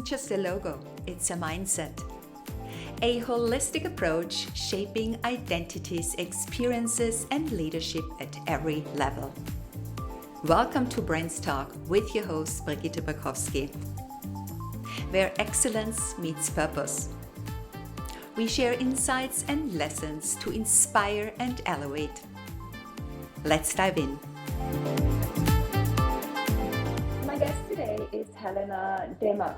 isn't just a logo, it's a mindset. A holistic approach shaping identities, experiences, and leadership at every level. Welcome to Brandstalk with your host Brigitte Bakowski, where excellence meets purpose. We share insights and lessons to inspire and elevate. Let's dive in. My guest today is Helena Demuynck.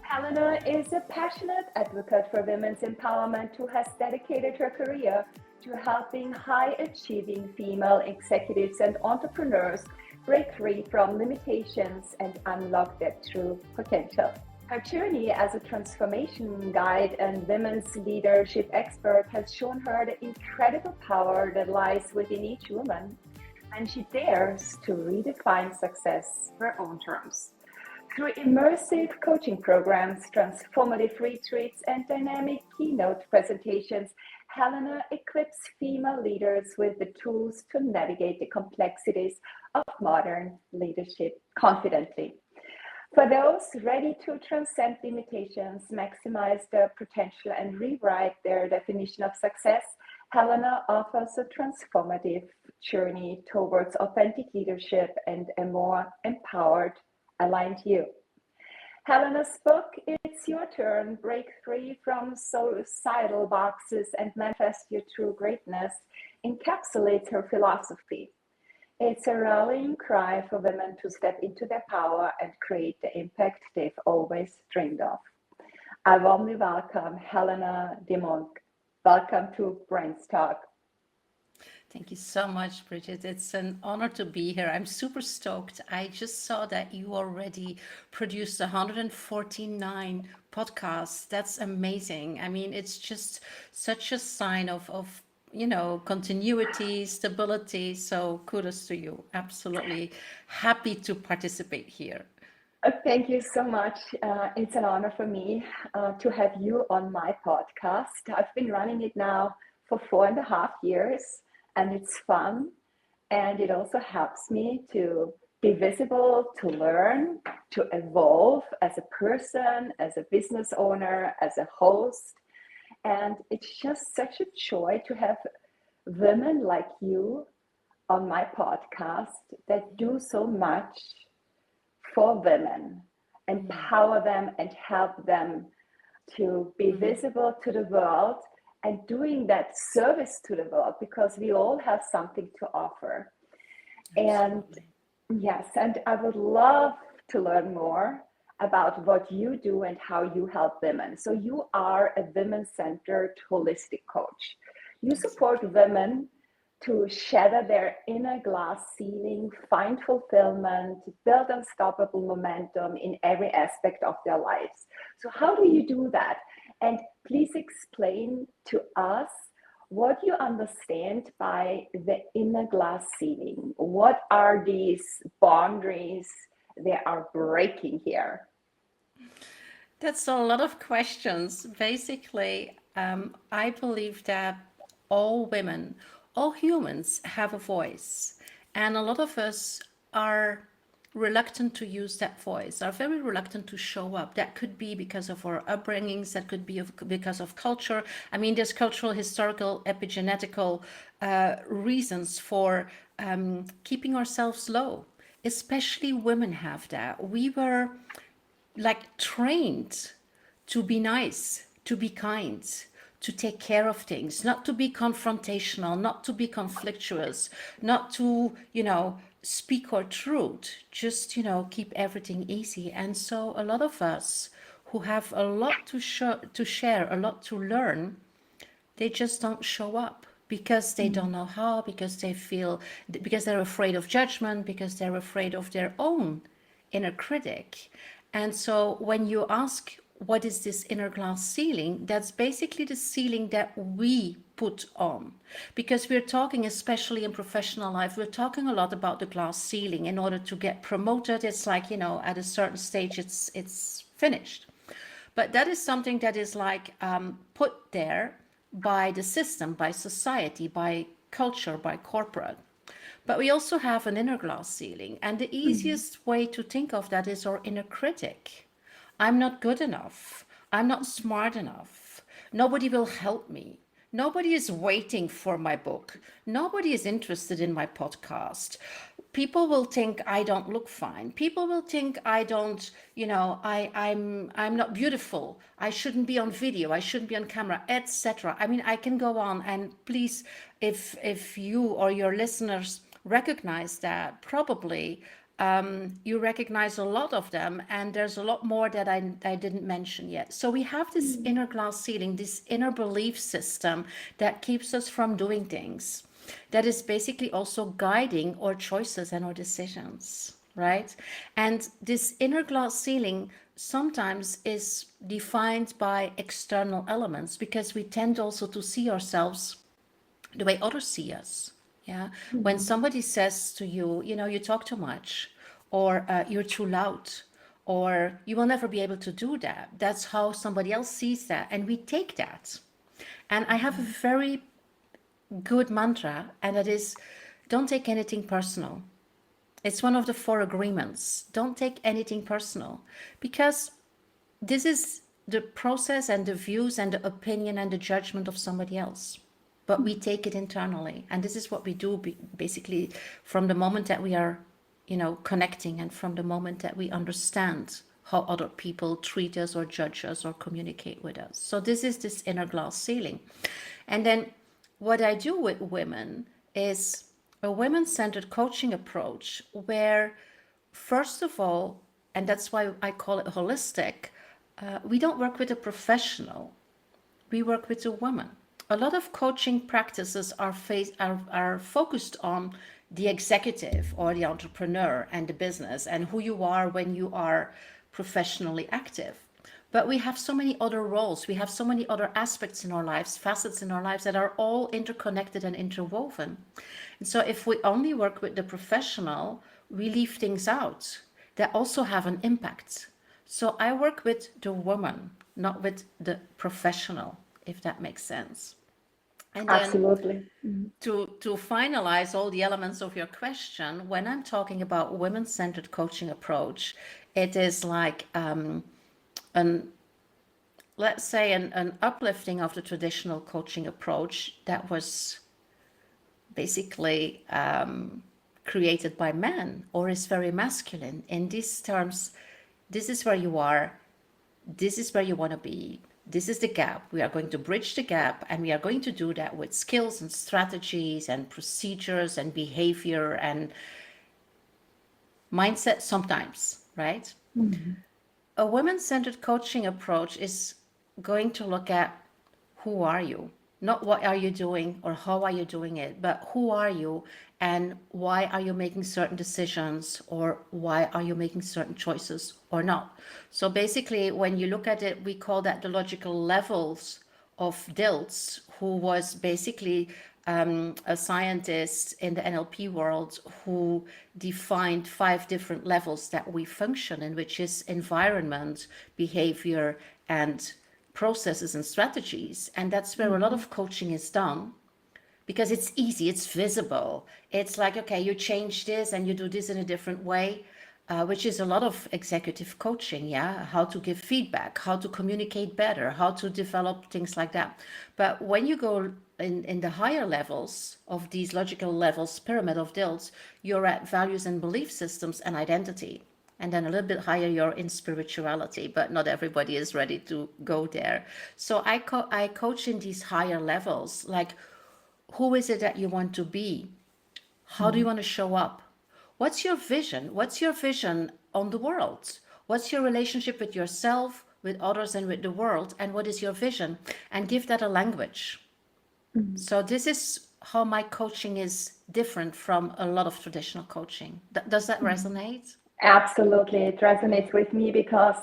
Helena is a passionate advocate for women's empowerment who has dedicated her career to helping high-achieving female executives and entrepreneurs break free from limitations and unlock their true potential. Her journey as a transformation guide and women's leadership expert has shown her the incredible power that lies within each woman, and she dares to redefine success on her own terms. Through immersive coaching programs, transformative retreats, and dynamic keynote presentations, Helena equips female leaders with the tools to navigate the complexities of modern leadership confidently. For those ready to transcend limitations, maximize their potential, and rewrite their definition of success, Helena offers a transformative journey towards authentic leadership and a more empowered, aligned you. Helena's book, It's Your Turn, Break Free from Societal Boxes and Manifest Your True Greatness, encapsulates her philosophy. It's a rallying cry for women to step into their power and create the impact they've always dreamed of. I warmly welcome Helena Demuynck. Welcome to Brandstalk. Thank you so much, Bridget. It's an honor to be here. I'm super stoked. I just saw that you already produced 149 podcasts. That's amazing. I mean, it's just such a sign of continuity, stability. So kudos to you. Absolutely happy to participate here. Thank you so much. It's an honor for me to have you on my podcast. I've been running it now for 4.5 years, and it's fun. And it also helps me to be visible, to learn, to evolve as a person, as a business owner, as a host. And it's just such a joy to have women like you on my podcast that do so much for women, empower them and help them to be visible to the world and doing that service to the world, because we all have something to offer. Absolutely. And yes, and I would love to learn more about what you do and how you help women. So you are a women-centered holistic coach. You support women to shatter their inner glass ceiling, find fulfillment, build unstoppable momentum in every aspect of their lives. So how do you do that? And please explain to us what you understand by the inner glass ceiling. What are these boundaries they are breaking here? That's a lot of questions. Basically, I believe that all women, all humans have a voice, and a lot of us are reluctant to use that voice, are very reluctant to show up. That could be because of our upbringings, that could be because of culture. I mean, there's cultural, historical, epigenetical reasons for keeping ourselves low. Especially women have that. We were trained to be nice, to be kind, to take care of things, not to be confrontational, not to be conflictuous, not to, speak our truth, just, keep everything easy. And so a lot of us who have a lot to share, a lot to learn, they just don't show up because they don't know how, because they're afraid of judgment, because they're afraid of their own inner critic. And so when you ask, what is this inner glass ceiling? That's basically the ceiling that we put on. Because we're talking, especially in professional life, we're talking a lot about the glass ceiling. In order to get promoted, it's like, at a certain stage, it's finished. But that is something that is put there by the system, by society, by culture, by corporate. But we also have an inner glass ceiling. And the easiest way to think of that is our inner critic. I'm not good enough. I'm not smart enough. Nobody will help me. Nobody is waiting for my book. Nobody is interested in my podcast. People will think I don't look fine. People will think I don't, I'm not beautiful. I shouldn't be on video. I shouldn't be on camera, etc. I mean, I can go on, and please, if you or your listeners recognize that, probably you recognize a lot of them, and there's a lot more that I didn't mention yet. So we have this inner glass ceiling, this inner belief system that keeps us from doing things, that is basically also guiding our choices and our decisions, right? And this inner glass ceiling sometimes is defined by external elements, because we tend also to see ourselves the way others see us. Yeah. When somebody says to you, you talk too much, or you're too loud, or you will never be able to do that. That's how somebody else sees that. And we take that. And I have a very good mantra, and that is, don't take anything personal. It's one of the 4 agreements. Don't take anything personal, because this is the process and the views and the opinion and the judgment of somebody else. But we take it internally. And this is what we do basically from the moment that we are, connecting, and from the moment that we understand how other people treat us or judge us or communicate with us. So this is this inner glass ceiling. And then what I do with women is a women-centered coaching approach where, first of all, and that's why I call it holistic, we don't work with a professional. We work with a woman. A lot of coaching practices are focused on the executive or the entrepreneur and the business and who you are when you are professionally active. But we have so many other roles. We have so many other aspects in our lives, facets in our lives that are all interconnected and interwoven. And so if we only work with the professional, we leave things out that also have an impact. So I work with the woman, not with the professional, if that makes sense. And then Absolutely. to finalize all the elements of your question, when I'm talking about women-centered coaching approach, it is like let's say an uplifting of the traditional coaching approach that was basically created by men, or is very masculine. In these terms, this is where you are, this is where you want to be, this is the gap. We are going to bridge the gap, and we are going to do that with skills and strategies and procedures and behavior and mindset sometimes, right? A women-centered coaching approach is going to look at who are you, not what are you doing or how are you doing it, but who are you and why are you making certain decisions, or why are you making certain choices or not. So basically, when you look at it, we call that the logical levels of Dilts, who was basically a scientist in the NLP world who defined 5 different levels that we function in, which is environment, behavior, and processes and strategies. And that's where a lot of coaching is done, because it's easy, it's visible. It's like, okay, you change this and you do this in a different way, which is a lot of executive coaching, yeah? How to give feedback, how to communicate better, how to develop things like that. But when you go in the higher levels of these logical levels, pyramid of Dilts, you're at values and belief systems and identity. And then a little bit higher, you're in spirituality, but not everybody is ready to go there. So I coach in these higher levels, like, who is it that you want to be? How do you want to show up? What's your vision? What's your vision on the world? What's your relationship with yourself, with others, and with the world? And what is your vision? And give that a language. So this is how my coaching is different from a lot of traditional coaching. Does that resonate? Absolutely. It resonates with me because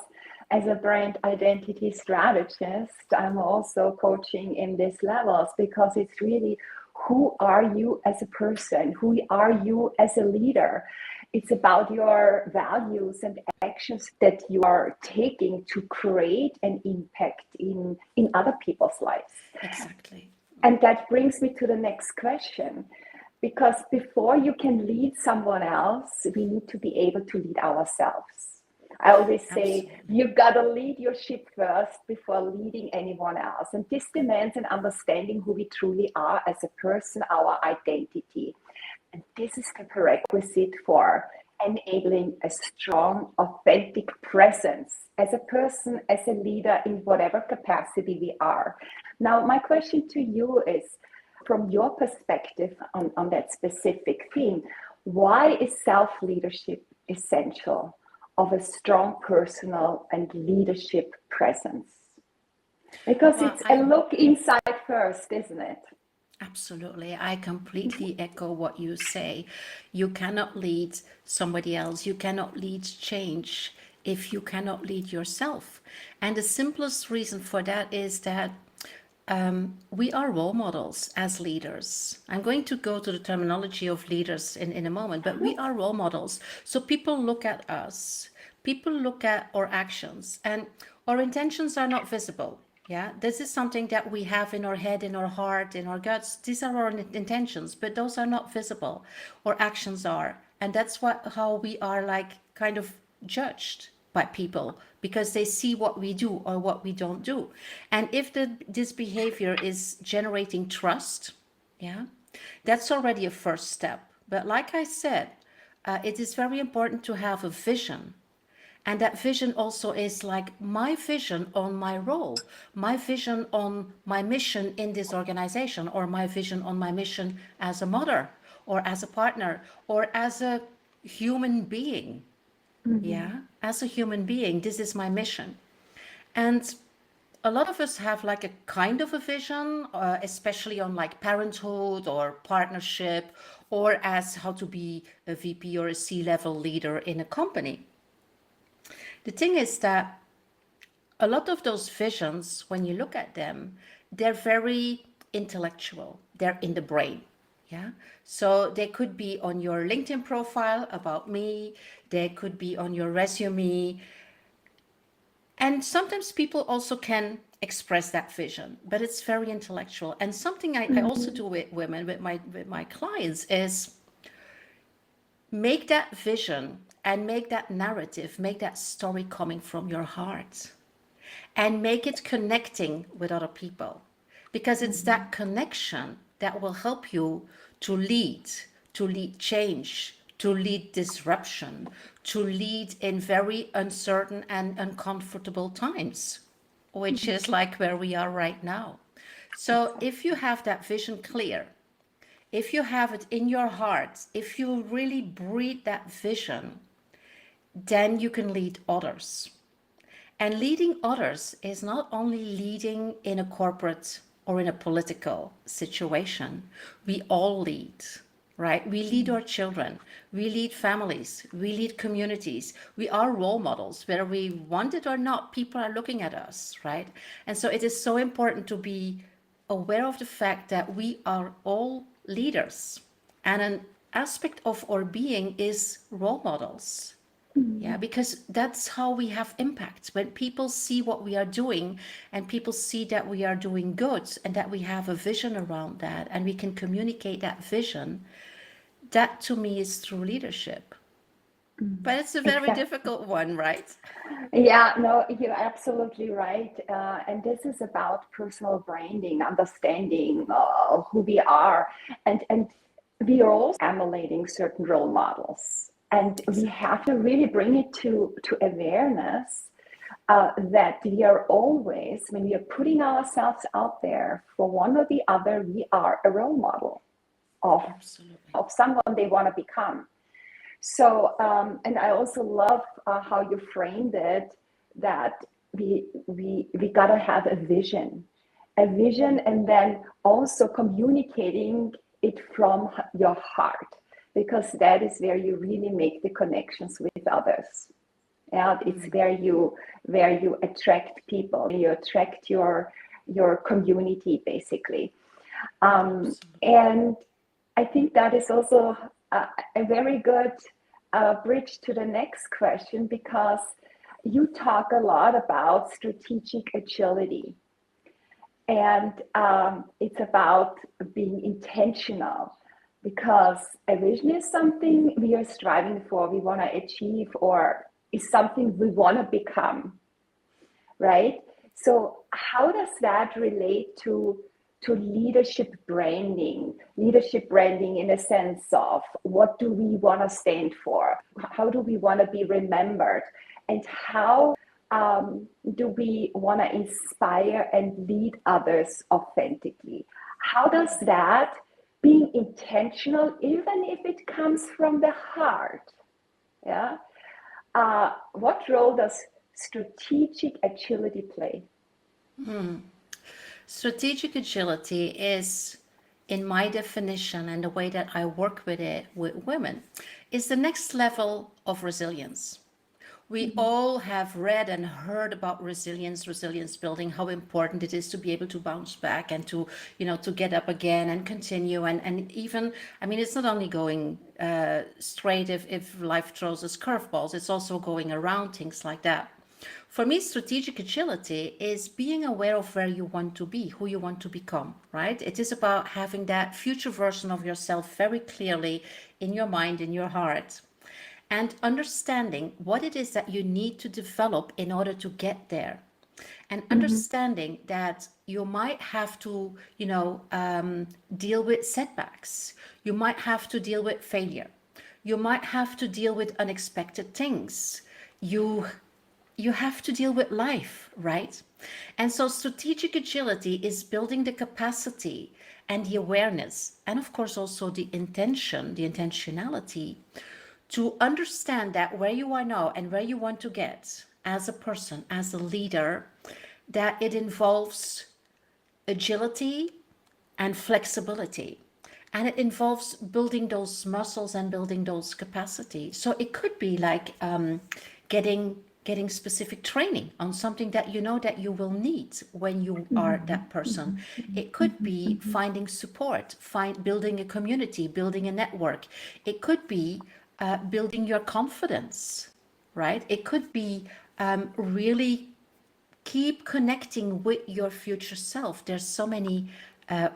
as a brand identity strategist, I'm also coaching in these levels, because it's really, who are you as a person? Who are you as a leader? It's about your values and actions that you are taking to create an impact in other people's lives. Exactly. And that brings me to the next question. Because before you can lead someone else, we need to be able to lead ourselves. I always say Absolutely. you've got to lead your ship first before leading anyone else. And this demands an understanding who we truly are as a person, our identity. And this is the prerequisite for enabling a strong, authentic presence as a person, as a leader in whatever capacity we are. Now, my question to you is, from your perspective on that specific theme, why is self-leadership essential of a strong personal and leadership presence? Because Well, it's a I look inside first, isn't it? absolutely, I completely echo what you say. You cannot lead somebody else. You cannot lead change if you cannot lead yourself. And the simplest reason for that is that we are role models as leaders. I'm going to go to the terminology of leaders in a moment, but we are role models. So people look at us, people look at our actions, and our intentions are not visible. Yeah, this is something that we have in our head, in our heart, in our guts. These are our intentions, but those are not visible. Our actions are. And that's how we are like kind of judged by people because they see what we do or what we don't do. And if this behavior is generating trust, yeah, that's already a first step. But like I said, it is very important to have a vision. And that vision also is like my vision on my role, my vision on my mission in this organization, or my vision on my mission as a mother, or as a partner, or as a human being. Mm-hmm. Yeah, as a human being, this is my mission. And a lot of us have like a kind of a vision, especially on like parenthood or partnership, or as how to be a VP or a C-level leader in a company. The thing is that a lot of those visions, when you look at them, they're very intellectual. They're in the brain. Yeah. So they could be on your LinkedIn profile about me. They could be on your resume. And sometimes people also can express that vision, but it's very intellectual. And something I also Mm-hmm. do with women, with my clients, is make that vision and make that narrative, make that story coming from your heart and make it connecting with other people because it's Mm-hmm. that connection that will help you to lead change, to lead disruption, to lead in very uncertain and uncomfortable times, which is like where we are right now. So if you Exactly. have that vision clear, if you have it in your heart, if you really breathe that vision, then you can lead others. And leading others is not only leading in a corporate or in a political situation. We all lead, right? We lead our children, we lead families, we lead communities. We are role models, whether we want it or not, people are looking at us, right? And so it is so important to be aware of the fact that we are all leaders. And an aspect of our being is role models. Yeah, Mm-hmm. because that's how we have impact. When people see what we are doing and people see that we are doing good and that we have a vision around that and we can communicate that vision, that to me is true leadership. Mm-hmm. But it's a very Exactly. difficult one, right? Yeah, no, you're absolutely right. And this is about personal branding, understanding who we are. And we are also emulating certain role models. And we Exactly. have to really bring it to awareness that we are always, when we are putting ourselves out there for one or the other, we are a role model of, Absolutely. of someone they want to become. So, and I also love how you framed it that we gotta have a vision, and then also communicating it from your heart, because that is where you really make the connections with others. Yeah, it's where you attract people, you attract your community basically. Absolutely. And I think that is also a very good bridge to the next question, because you talk a lot about strategic agility, and it's about being intentional, because a vision is something we are striving for, we want to achieve, or is something we want to become, right? So how does that relate to leadership branding? Leadership branding in a sense of what do we want to stand for? How do we want to be remembered? And how do we want to inspire and lead others authentically? How does that being intentional, even if it comes from the heart, yeah? What role does strategic agility play? Strategic agility is, in my definition and the way that I work with it with women, is the next level of resilience. We all have read and heard about resilience building, how important it is to be able to bounce back and to, to get up again and continue. And even, I mean, it's not only going straight if life throws us curveballs, it's also going around things like that. For me, strategic agility is being aware of where you want to be, who you want to become, right? It is about having that future version of yourself very clearly in your mind, in your heart, and understanding what it is that you need to develop in order to get there. And understanding that you might have to, deal with setbacks. You might have to deal with failure. You might have to deal with unexpected things. You have to deal with life, right? And so strategic agility is building the capacity and the awareness, and of course also the intentionality to understand that where you are now and where you want to get as a person, as a leader, that it involves agility and flexibility. And it involves building those muscles and building those capacities. So it could be like getting specific training on something that you know that you will need when you are that person. It could be finding support, building a community, building a network. It could be building your confidence, right? It could be really keep connecting with your future self. There's so many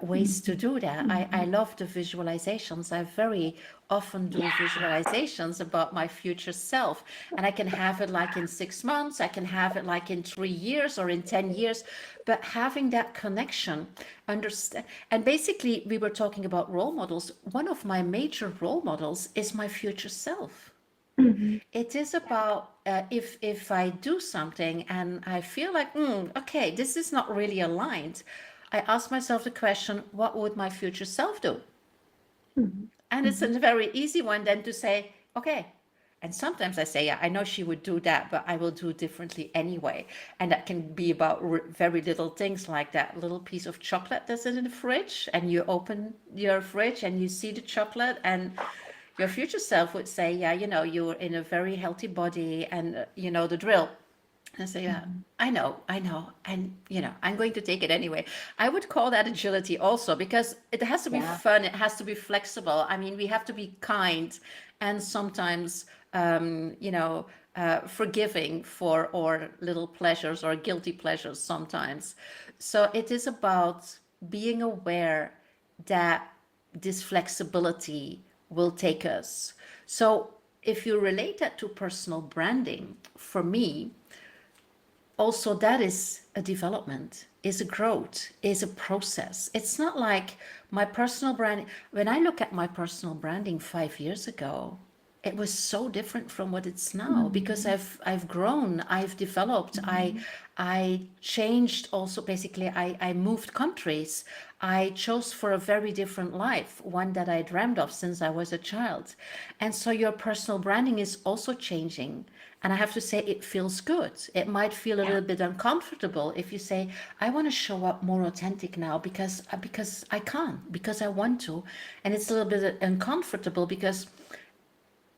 ways to do that. I love the visualizations. I very often do visualizations about my future self, and I can have it like in 6 months, I can have it like in 3 years or in 10 years, but having that connection, understand. And basically, we were talking about role models. One of my major role models is my future self. It is about if I do something and I feel like, okay, this is not really aligned, I ask myself the question, what would my future self do? And it's a very easy one then to say, okay. And sometimes I say, yeah, I know she would do that, but I will do it differently anyway. And that can be about very little things like that little piece of chocolate that's in the fridge, and you open your fridge and you see the chocolate, and your future self would say, yeah, you're in a very healthy body, and you know the drill. And I say, yeah, I know. And, I'm going to take it anyway. I would call that agility also, because it has to be fun. It has to be flexible. I mean, we have to be kind and sometimes, forgiving for our little pleasures or guilty pleasures sometimes. So it is about being aware that this flexibility will take us. So if you relate that to personal branding, for me, also that is a development, is a growth, is a process. It's not like my personal branding. When I look at my personal branding 5 years ago, it was so different from what it's now, because I've grown, I've developed, I changed also. Basically, I moved countries. I chose for a very different life, one that I dreamed of since I was a child. And so your personal branding is also changing. And I have to say, it feels good. It might feel a little bit uncomfortable if you say, I want to show up more authentic now because I can, because I want to. And it's a little bit uncomfortable because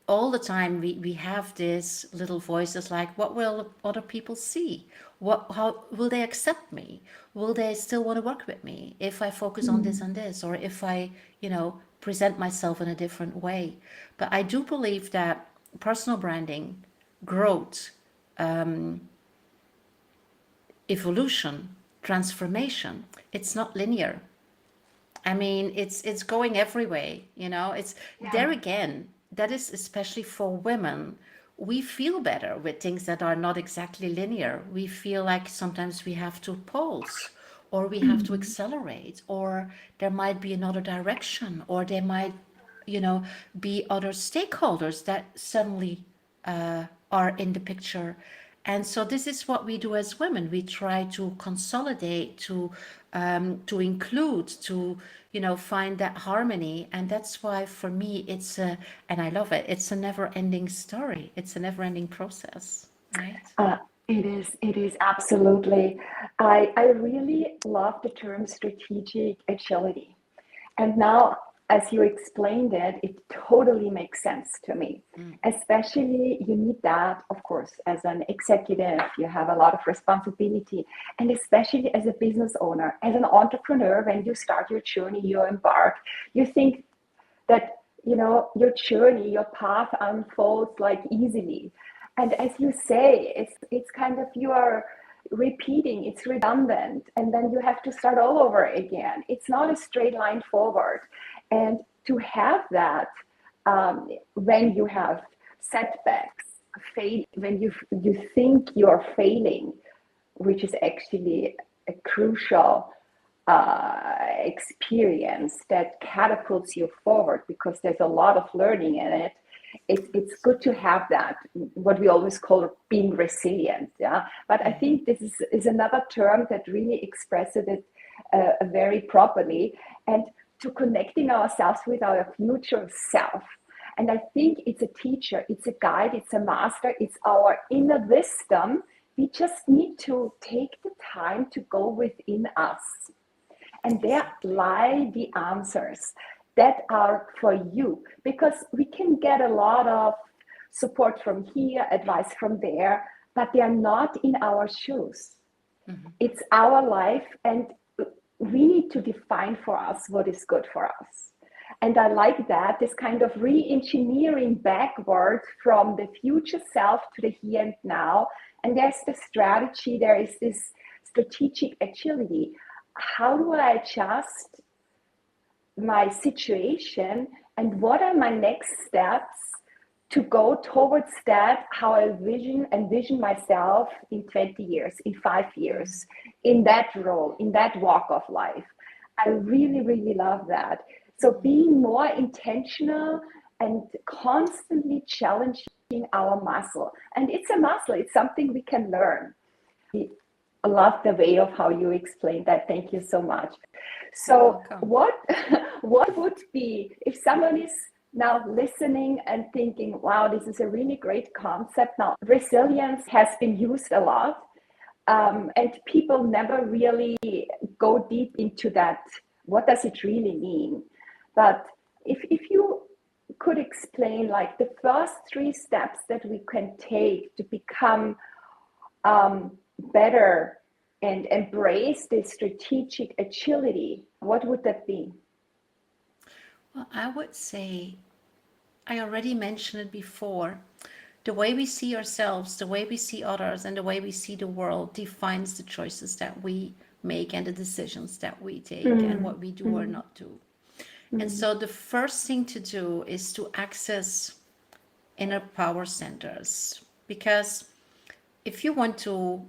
all the time we have this little voices like, what will other people see? How will they accept me? Will they still want to work with me if I focus on this and this, or if I, present myself in a different way? But I do believe that personal branding, growth, evolution, transformation, it's not linear. I mean, it's going every way, It's there again. That is especially for women. we feel better with things that are not exactly linear. We feel like sometimes we have to pause, or we have to accelerate, or there might be another direction, or there might, be other stakeholders that suddenly are in the picture. And so this is what we do as women. We try to consolidate, to include, to find that harmony. And that's why for me and I love it. It's a never-ending story. It's a never-ending process, right? Uh, it is absolutely. I really love the term strategic agility. And now, as you explained it, it totally makes sense to me. Especially, you need that, of course, as an executive, you have a lot of responsibility. And especially as a business owner, as an entrepreneur, when you start your journey, you embark, you think that, your journey, your path unfolds like easily. And as you say, it's kind of, you are repeating, it's redundant, and then you have to start all over again. It's not a straight line forward. And to have that, when you have setbacks, when you think you're failing, which is actually a crucial experience that catapults you forward, because there's a lot of learning in it. It's good to have that, what we always call being resilient. Yeah, but I think this is another term that really expresses it very properly, and to connecting ourselves with our future self. And I think it's a teacher, it's a guide, it's a master, it's our inner wisdom. We just need to take the time to go within us. And there lie the answers that are for you, because we can get a lot of support from here, advice from there, but they are not in our shoes. It's our life, and we need to define for us what is good for us. And I like that, this kind of re-engineering backward from the future self to the here and now. And there's the strategy, there is this strategic agility. How do I adjust my situation, and what are my next steps to go towards that, how I envision myself in 20 years, in 5 years, in that role, in that walk of life. I really, really love that. So being more intentional and constantly challenging our muscle. And it's a muscle, it's something we can learn. I love the way of how you explained that. Thank you so much. So what would be, if someone is now listening and thinking, wow, this is a really great concept. Now, resilience has been used a lot, and people never really go deep into that. What does it really mean? But if you could explain like the first 3 steps that we can take to become better and embrace this strategic agility, what would that be? Well, I would say, I already mentioned it before, the way we see ourselves, the way we see others, and the way we see the world defines the choices that we make and the decisions that we take and what we do or not do. And so the first thing to do is to access inner power centers, because if you want to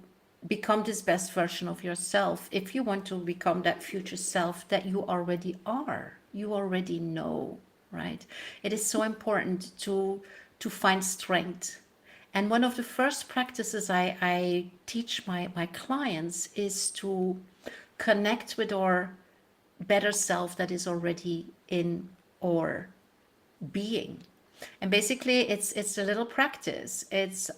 become this best version of yourself, if you want to become that future self that you already are, you already know, right? It is so important to find strength. And one of the first practices I teach my clients is to connect with our better self that is already in our being. And basically it's a little practice. It's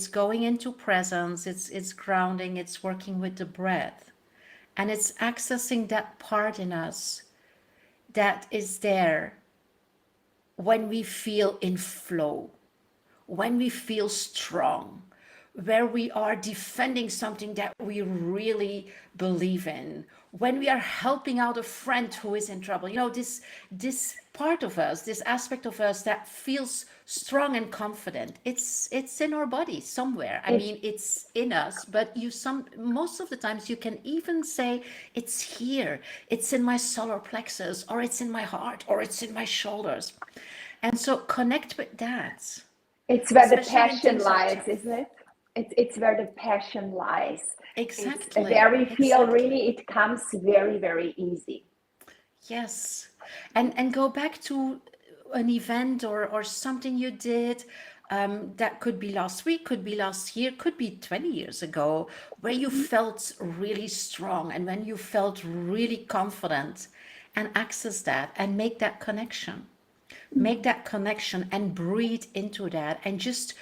going into presence, it's grounding, it's working with the breath, and it's accessing that part in us that is there when we feel in flow, when we feel strong, where we are defending something that we really believe in, when we are helping out a friend who is in trouble. This part of us, this aspect of us that feels strong and confident. It's in our body somewhere. I mean, it's in us, but most of the times you can even say it's here. It's in my solar plexus, or it's in my heart, or it's in my shoulders. And so connect with that. It's where the especially when passion things are lies, tough. isn't it? It's where the passion lies. It's where Exactly, we feel exactly. really it comes very, very easy. Yes. And go back to an event or something you did, that could be last week, could be last year, could be 20 years ago, where you felt really strong and when you felt really confident, and access that and make that connection. Make that connection and breathe into that, and just,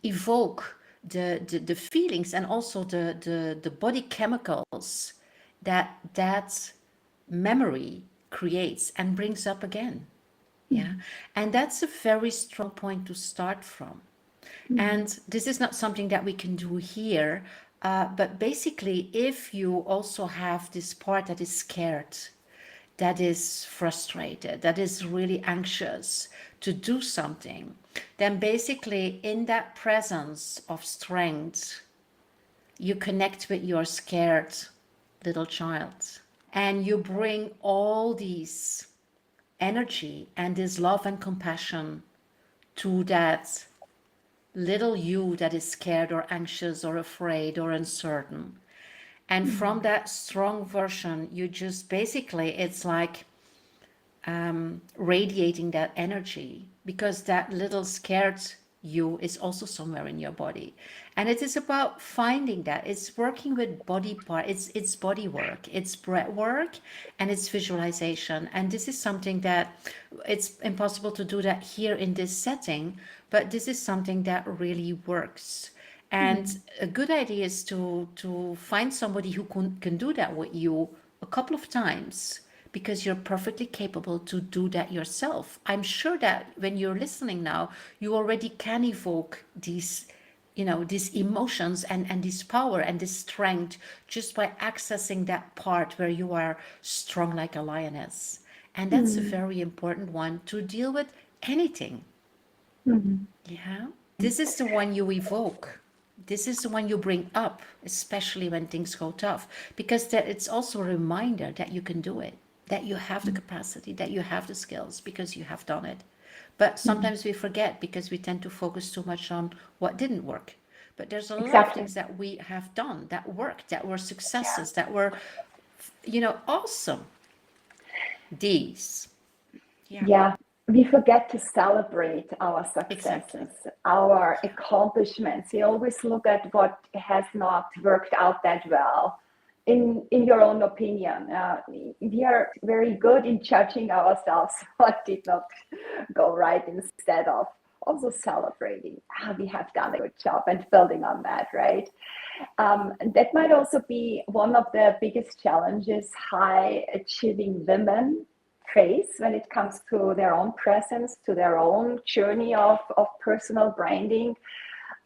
evoke the feelings and also the body chemicals that memory creates and brings up again. Yeah. And that's a very strong point to start from. And this is not something that we can do here. But basically, if you also have this part that is scared, that is frustrated, that is really anxious to do something, then basically, in that presence of strength, you connect with your scared little child. And you bring all these energy and this love and compassion to that little you that is scared or anxious or afraid or uncertain. And from that strong version, you just basically, it's like radiating that energy, because that little scared you is also somewhere in your body. And it is about finding that. It's working with body part, it's body work, it's breath work, and it's visualization. And this is something that it's impossible to do that here in this setting, but this is something that really works. And a good idea is to find somebody who can do that with you a couple of times, because you're perfectly capable to do that yourself. I'm sure that when you're listening now, you already can evoke these emotions and this power and this strength, just by accessing that part where you are strong like a lioness. And that's a very important one to deal with anything. Yeah. This is the one you evoke. This is the one you bring up, especially when things go tough, because that it's also a reminder that you can do it, that you have the capacity, that you have the skills, because you have done it. But sometimes we forget because we tend to focus too much on what didn't work. But there's a lot of Exactly. things that we have done that worked, that were Yeah. successes, that were, awesome. These. Yeah, Yeah. We forget to celebrate our exactly. successes, our accomplishments. We always look at what has not worked out that well. In your own opinion, we are very good in judging ourselves what did not go right, instead of also celebrating, we have done a good job and building on that, right? That might also be one of the biggest challenges high achieving women face when it comes to their own presence, to their own journey of personal branding.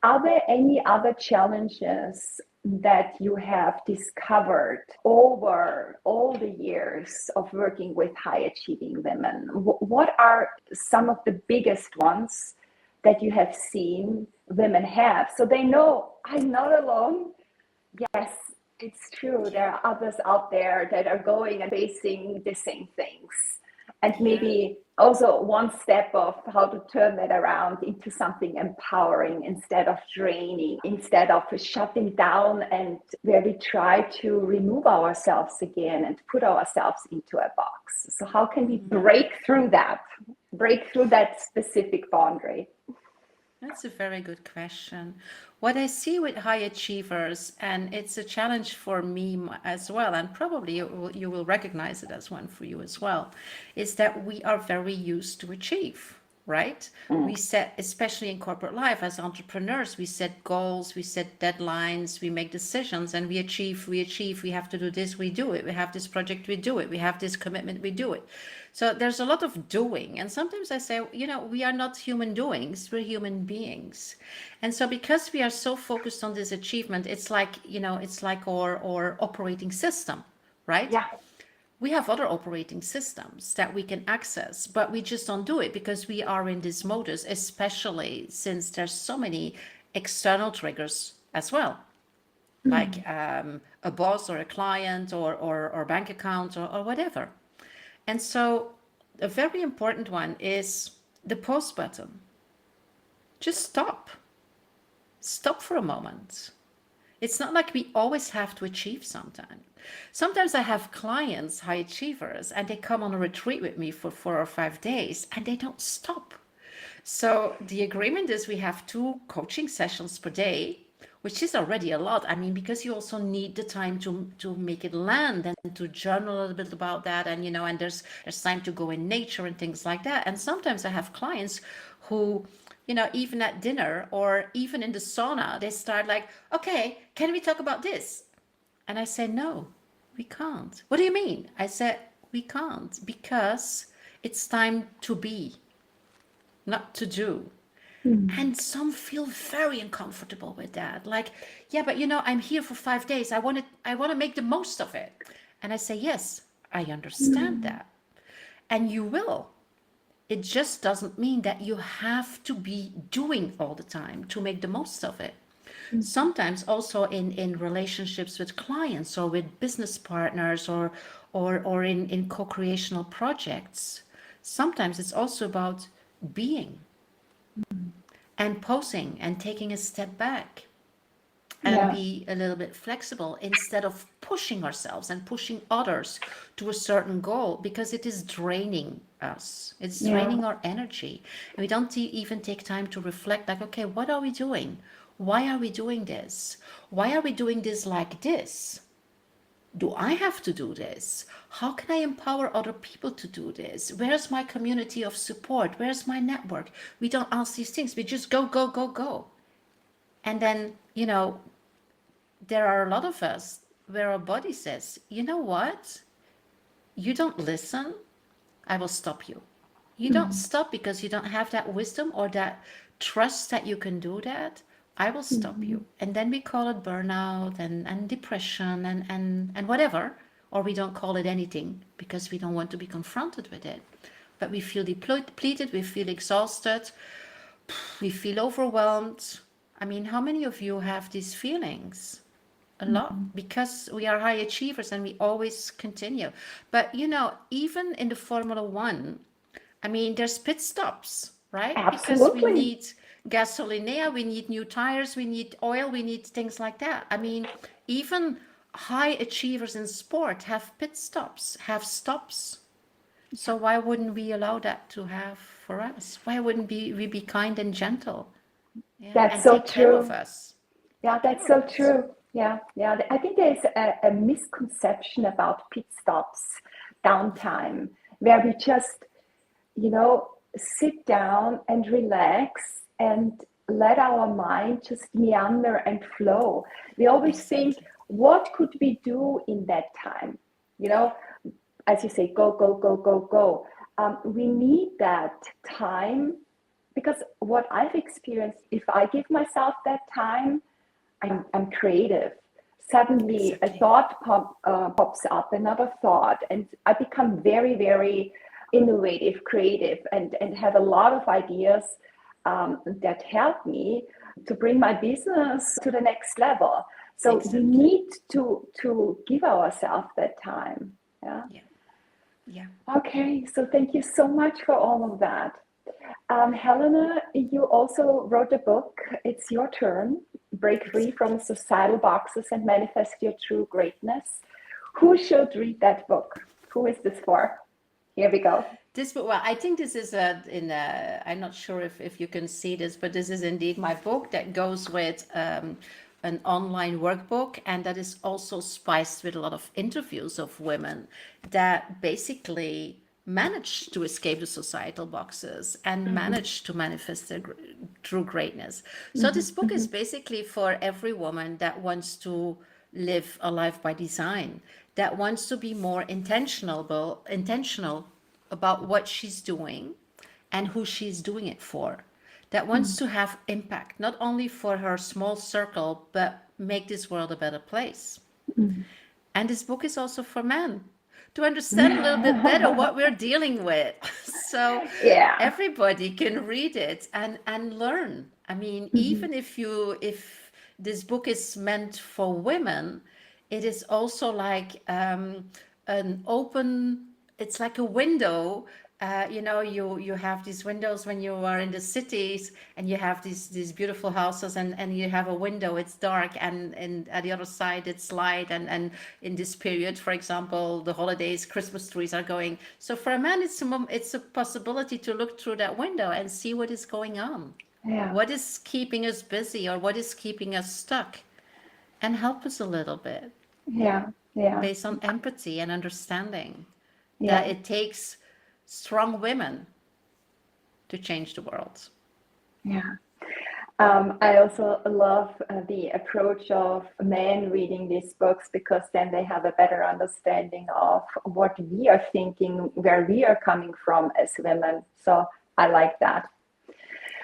Are there any other challenges that you have discovered over all the years of working with high achieving women? What are some of the biggest ones that you have seen women have, so they know I'm not alone? Yes, it's true. There Yeah, are others out there that are going and facing the same things. And yeah. maybe also one step of how to turn that around into something empowering instead of draining, instead of shutting down, and where we try to remove ourselves again and put ourselves into a box. So, how can we break through that specific boundary? That's a very good question. What I see with high achievers, and it's a challenge for me as well, and probably you will recognize it as one for you as well, is that we are very used to achieve, right? We set, especially in corporate life as entrepreneurs, we set goals, we set deadlines, we make decisions, and we achieve, we have to do this, we do it. We have this project, we do it. We have this commitment, we do it. So there's a lot of doing. And sometimes I say, we are not human doings, we're human beings. And so because we are so focused on this achievement, it's like, it's like our operating system, right? Yeah. We have other operating systems that we can access, but we just don't do it because we are in this modus, especially since there's so many external triggers as well, like a boss or a client or bank account or whatever. And so a very important one is the pause button. just stop for a moment. It's not like we always have to achieve sometimes. Sometimes I have clients, high achievers, and they come on a retreat with me for 4 or 5 days and they don't stop. So the agreement is we have 2 coaching sessions per day, which is already a lot. I mean, because you also need the time to make it land and to journal a little bit about that. And, and there's time to go in nature and things like that. And sometimes I have clients who, even at dinner or even in the sauna, they start like, okay, can we talk about this? And I say, no, we can't. What do you mean? I said, we can't because it's time to be, not to do. And some feel very uncomfortable with that. Like, yeah, but I'm here for 5 days. I want to make the most of it. And I say, yes, I understand that. And you will. It just doesn't mean that you have to be doing all the time to make the most of it. Sometimes also in relationships with clients or with business partners or in co-creational projects, sometimes it's also about being and posing and taking a step back and be a little bit flexible instead of pushing ourselves and pushing others to a certain goal, because it is draining us. It's draining our energy. And we don't even take time to reflect like, okay, what are we doing? Why are we doing this? Why are we doing this like this? Do I have to do this? How can I empower other people to do this? Where's my community of support? Where's my network? We don't ask these things. We just go, go, go, go. And then, there are a lot of us where our body says, you know what? You don't listen. I will stop you. You don't stop because you don't have that wisdom or that trust that you can do that. I will stop you. And then we call it burnout and depression and whatever, or we don't call it anything because we don't want to be confronted with it. But we feel depleted, we feel exhausted, we feel overwhelmed. I mean, how many of you have these feelings? A lot, because we are high achievers and we always continue. But, even in the Formula One, I mean, there's pit stops, right? Absolutely. Because we need gasoline, we need new tires, we need oil, we need things like that. I mean, even high achievers in sport have pit stops, have stops. So why wouldn't we allow that to have for us? Why wouldn't we be kind and gentle? Yeah, That's and so take care of true. us. Yeah, that's so true. Yeah. I think there's a misconception about pit stops, downtime, where we just, sit down and relax and let our mind just meander and flow. We always think, Exactly. what could we do in that time? As you say, go, go, go, go, go. We need that time, because what I've experienced, if I give myself that time, I'm creative. Suddenly a Exactly. thought pops up, another thought, and I become very, very innovative, creative, and have a lot of ideas that help me to bring my business to the next level. So we Exactly. need to give ourselves that time. Yeah. Yeah. Yeah. Okay. So thank you so much for all of that. Helena, you also wrote a book. It's your turn. Break free from Exactly. societal boxes and manifest your true greatness. Who should read that book? Who is this for? Here we go. This book, well, I think this is I'm not sure if you can see this, but this is indeed my book that goes with an online workbook, and that is also spiced with a lot of interviews of women that basically managed to escape the societal boxes and managed to manifest their true greatness. So this book is basically for every woman that wants to live a life by design, that wants to be more intentional about what she's doing and who she's doing it for, that wants to have impact, not only for her small circle, but make this world a better place. And this book is also for men to understand a little bit better what we're dealing with. So Yeah. everybody can read it and learn. I mean, even if this book is meant for women, it is also like an open, it's like a window you have these windows when you are in the cities, and you have these beautiful houses, and you have a window, it's dark, and at the other side it's light, and in this period, for example, the holidays, Christmas trees are going. So for a man, it's a possibility to look through that window and see what is going on, Yeah. what is keeping us busy, or what is keeping us stuck, and help us a little bit Yeah. Yeah. based on empathy and understanding that Yeah. it takes strong women to change the world. Yeah. I also love the approach of men reading these books, because then they have a better understanding of what we are thinking, where we are coming from as women. So I like that.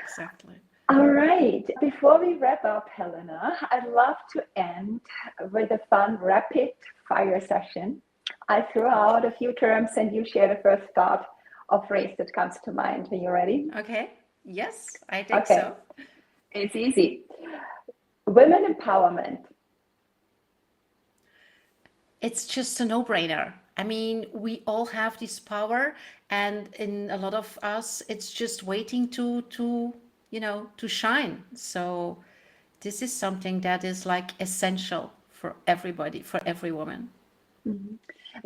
Exactly. All right. Before we wrap up, Helena, I'd love to end with a fun rapid fire session. I threw out a few terms and you share the first thought or phrase that comes to mind. Are you ready? Okay. Yes, I think Okay. so. It's easy. Women empowerment. It's just a no-brainer. I mean, we all have this power, and in a lot of us, it's just waiting to shine. So this is something that is like essential for everybody, for every woman.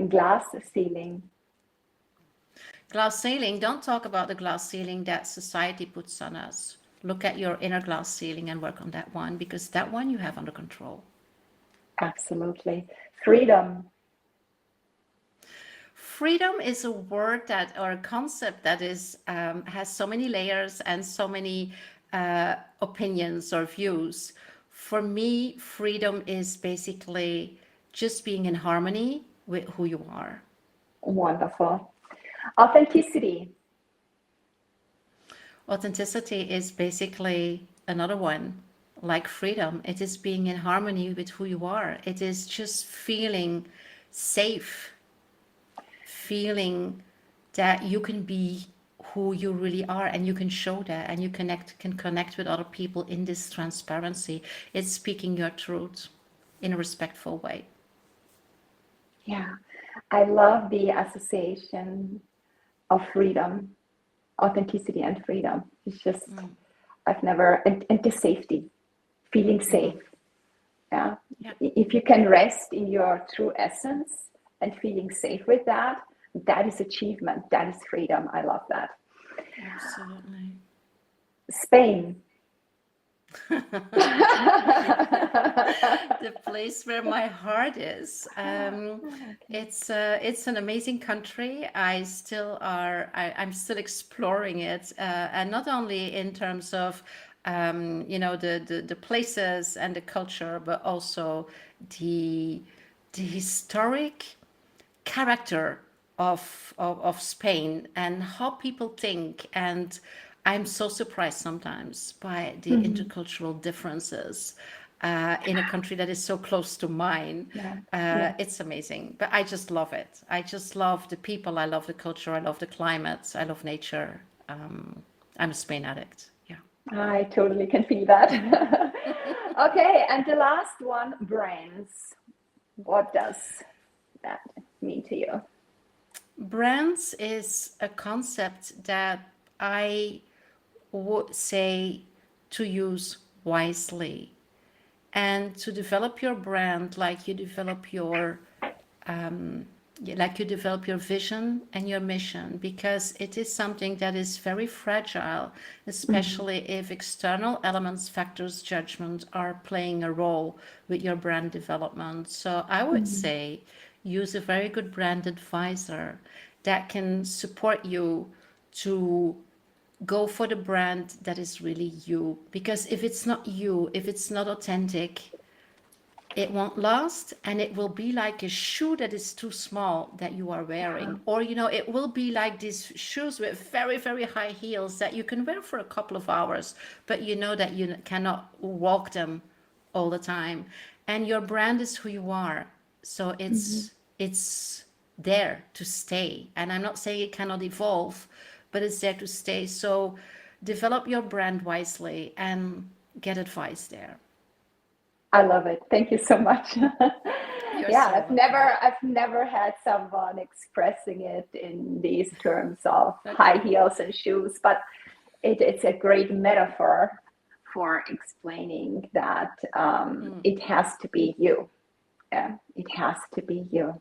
Glass ceiling. Glass ceiling, don't talk about the glass ceiling that society puts on us. Look at your inner glass ceiling and work on that one, because that one you have under control. Absolutely. Freedom. Freedom is a word that, or a concept that is has so many layers and so many opinions or views. For me, freedom is basically just being in harmony with who you are. Wonderful. Authenticity. Authenticity is basically another one. Like freedom, it is being in harmony with who you are. It is just feeling safe, feeling that you can be who you really are, and you can show that, and you can connect with other people in this transparency. It's speaking your truth in a respectful way. Yeah. I love the association of freedom, authenticity and freedom. It's just, I've never, and the safety, feeling safe. Yeah. Yeah, If you can rest in your true essence and feeling safe with that, that is achievement. That is freedom. I love that. absolutely. Spain. The place where my heart is. It's an amazing country. I'm still exploring it, and not only in terms of the places and the culture, but also the the historic character of Spain and how people think. And I'm so surprised sometimes by the Mhm. intercultural differences in a country that is so close to mine. Yeah. Yeah. It's amazing, but I just love it. I just love the people. I love the culture. I love the climate. I love nature. I'm a Spain addict. Yeah. I totally can feel that. Okay, and the last one, brands. What does that mean to you? Brands is a concept that I would say to use wisely, and to develop your brand like you develop your vision and your mission, because it is something that is very fragile, Mhm. especially if external elements, factors, judgment are playing a role with your brand development. So I would Mhm. say use a very good brand advisor that can support you to go for the brand that is really you. Because if it's not you, if it's not authentic, it won't last, and it will be like a shoe that is too small that you are wearing. Or it will be like these shoes with very, very high heels that you can wear for a couple of hours, but you know that you cannot walk them all the time. And your brand is who you are, so Mhm. it's there to stay. And I'm not saying it cannot evolve, but it's there to stay. So develop your brand wisely and get advice there. I love it. Thank you so much. Yeah, I've never had someone expressing it in these terms of high heels and shoes, but it's a great metaphor for explaining that it has to be you. Yeah, it has to be you.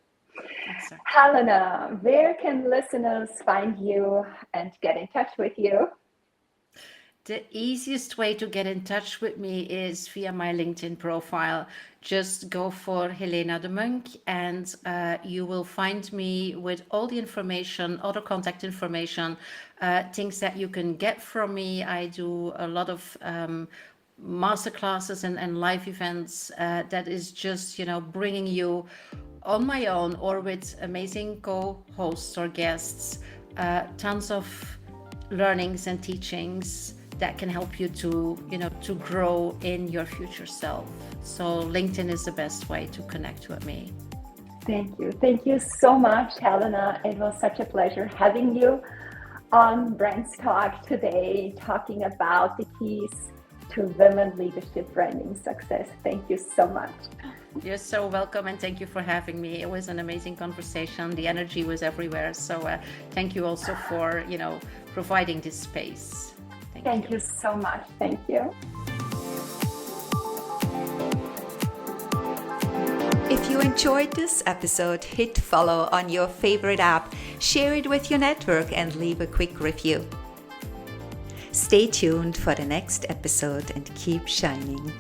Exactly. Helena, where can listeners find you and get in touch with you? The easiest way to get in touch with me is via my LinkedIn profile. Just go for Helena Demuynck and you will find me with all the information, other contact information, things that you can get from me. I do a lot of masterclasses and live events that is just, bringing you on my own or with amazing co-hosts or guests, tons of learnings and teachings that can help you to grow in your future self. So LinkedIn is the best way to connect with me. Thank you. Thank you so much, Helena. It was such a pleasure having you on Brandstalk today, talking about the keys to women leadership branding success. Thank you so much. You're so welcome, and thank you for having me. It was an amazing conversation. The energy was everywhere. So thank you also for, providing this space. Thank you so much. Thank you. If you enjoyed this episode, hit follow on your favorite app, share it with your network, and leave a quick review. Stay tuned for the next episode and keep shining.